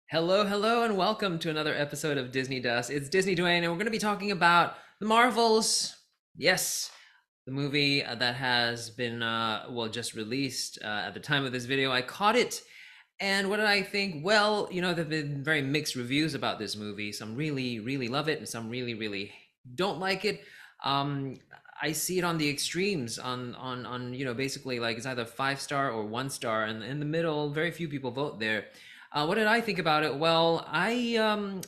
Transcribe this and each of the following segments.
Hello, hello, and welcome to another episode of Disney Dust. It's DisneyDwayne, and we're going to be talking about the Marvels. Yes, the movie that has been, just released at the time of this video. I caught it, and what did I think? Well, there have been very mixed reviews about this movie. Some really, really love it, and some really, really don't like it. Um, I see it on the extremes, on basically like it's either 5 star or 1 star, and in the middle, very few people vote there. What did I think about it? Well, I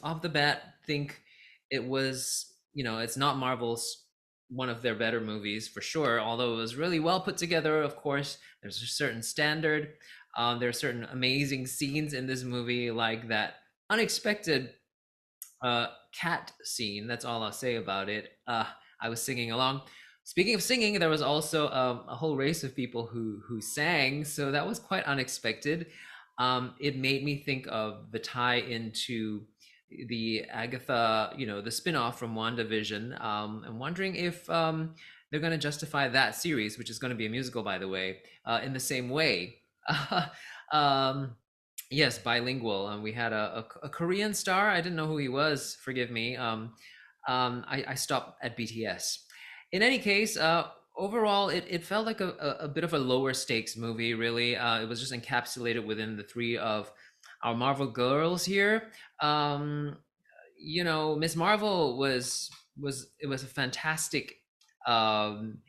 off the bat think it was, it's not Marvel's one of their better movies for sure. Although it was really well put together. Of course, there's a certain standard. There are certain amazing scenes in this movie, like that unexpected cat scene. That's all I'll say about it. I was singing along. Speaking of singing, there was also a whole race of people who sang, so that was quite unexpected. It made me think of the tie into the Agatha, the spin-off from WandaVision. I'm wondering if they're going to justify that series, which is going to be a musical, by the way, in the same way. um, yes, bilingual. We had a Korean star. I didn't know who he was. Forgive me. I stopped at BTS. In any case, overall, it felt like a bit of a lower stakes movie, really. It was just encapsulated within the three of our Marvel girls here. Miss Marvel was a fantastic um,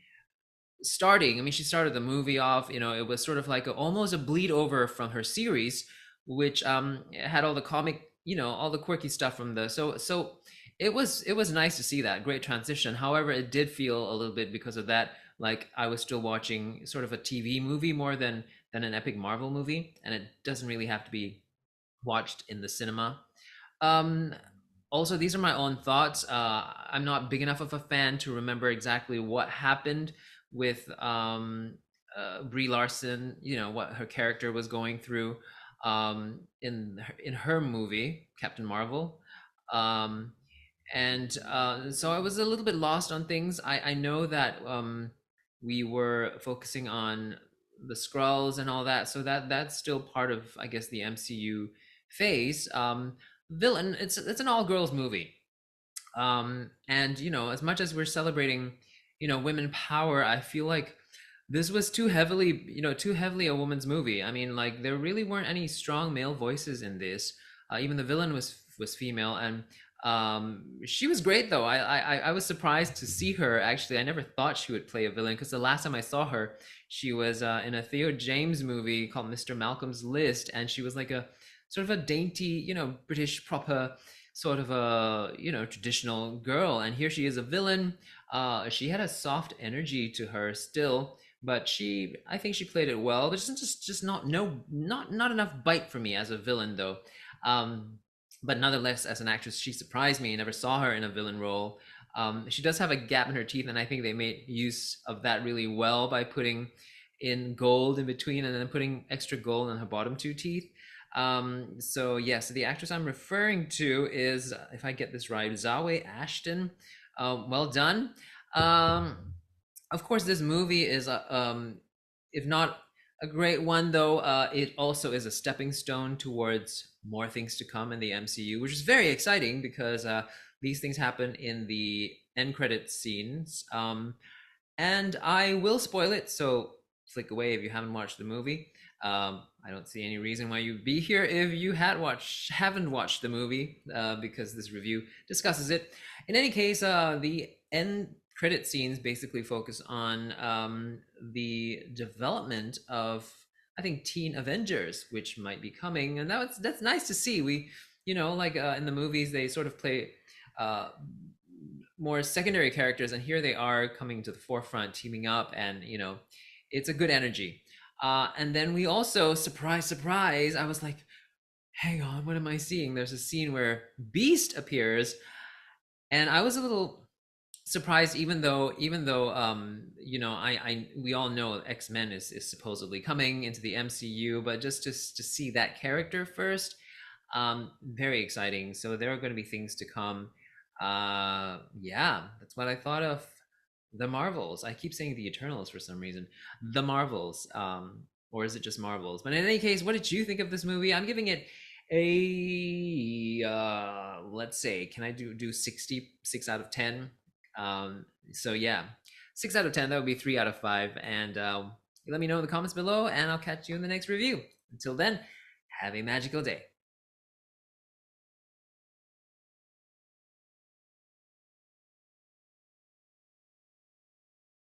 starting. I mean, she started the movie off. It was sort of like almost a bleed over from her series, which had all the comic, all the quirky stuff from the so it was nice to see that great transition. However, it did feel a little bit because of that like I was still watching sort of a TV movie more than an epic Marvel movie, and it doesn't really have to be watched in the cinema. Um, Also, these are my own thoughts. I'm not big enough of a fan to remember exactly what happened with Brie Larson. What her character was going through in her movie Captain Marvel, um, and so I was a little bit lost on things. I know that we were focusing on the Skrulls and all that, so that's still part of, I guess, the MCU phase. Villain, it's an all girls movie, and as much as we're celebrating women power, I feel like this was too heavily a woman's movie. I mean, like, there really weren't any strong male voices in this. Even the villain was female, and she was great though. I was surprised to see her. Actually, I never thought she would play a villain, because the last time I saw her, she was in a Theo James movie called Mr. Malcolm's List, and she was like a sort of a dainty, British proper sort of a traditional girl, and here she is a villain. She had a soft energy to her still, but I think she played it well. There's just not no not enough bite for me as a villain though. um but nonetheless, as an actress, she surprised me. I never saw her in a villain role. She does have a gap in her teeth, and I think they made use of that really well by putting in gold in between and then putting extra gold on her bottom two teeth. So yes, the actress I'm referring to is, if I get this right, Zawe Ashton. Well done. Um, of course, this movie is if not a great one, though, it also is a stepping stone towards more things to come in the MCU, which is very exciting because these things happen in the end credit scenes. And I will spoil it, so flick away if you haven't watched the movie. I don't see any reason why you'd be here if you haven't watched the movie, because this review discusses it. In any case, the end credit scenes basically focus on the development of, I think, Teen Avengers, which might be coming, and that's nice to see. We, like in the movies, they sort of play uh, more secondary characters, and here they are coming to the forefront, teaming up, and it's a good energy. And then we also, surprise, surprise, I was like, hang on, what am I seeing? There's a scene where Beast appears, and I was a little surprised, even though I we all know X-Men is supposedly coming into the MCU, but just to see that character first, very exciting. So there are going to be things to come. Yeah, that's what I thought of the Marvels. I keep saying the Eternals for some reason. The Marvels, or is it just Marvels? But in any case, what did you think of this movie? I'm giving it a let's say, can I do 66 out of 10? So yeah, 6 out of 10, that would be 3 out of 5. And let me know in the comments below, and I'll catch you in the next review. Until then, have a magical day.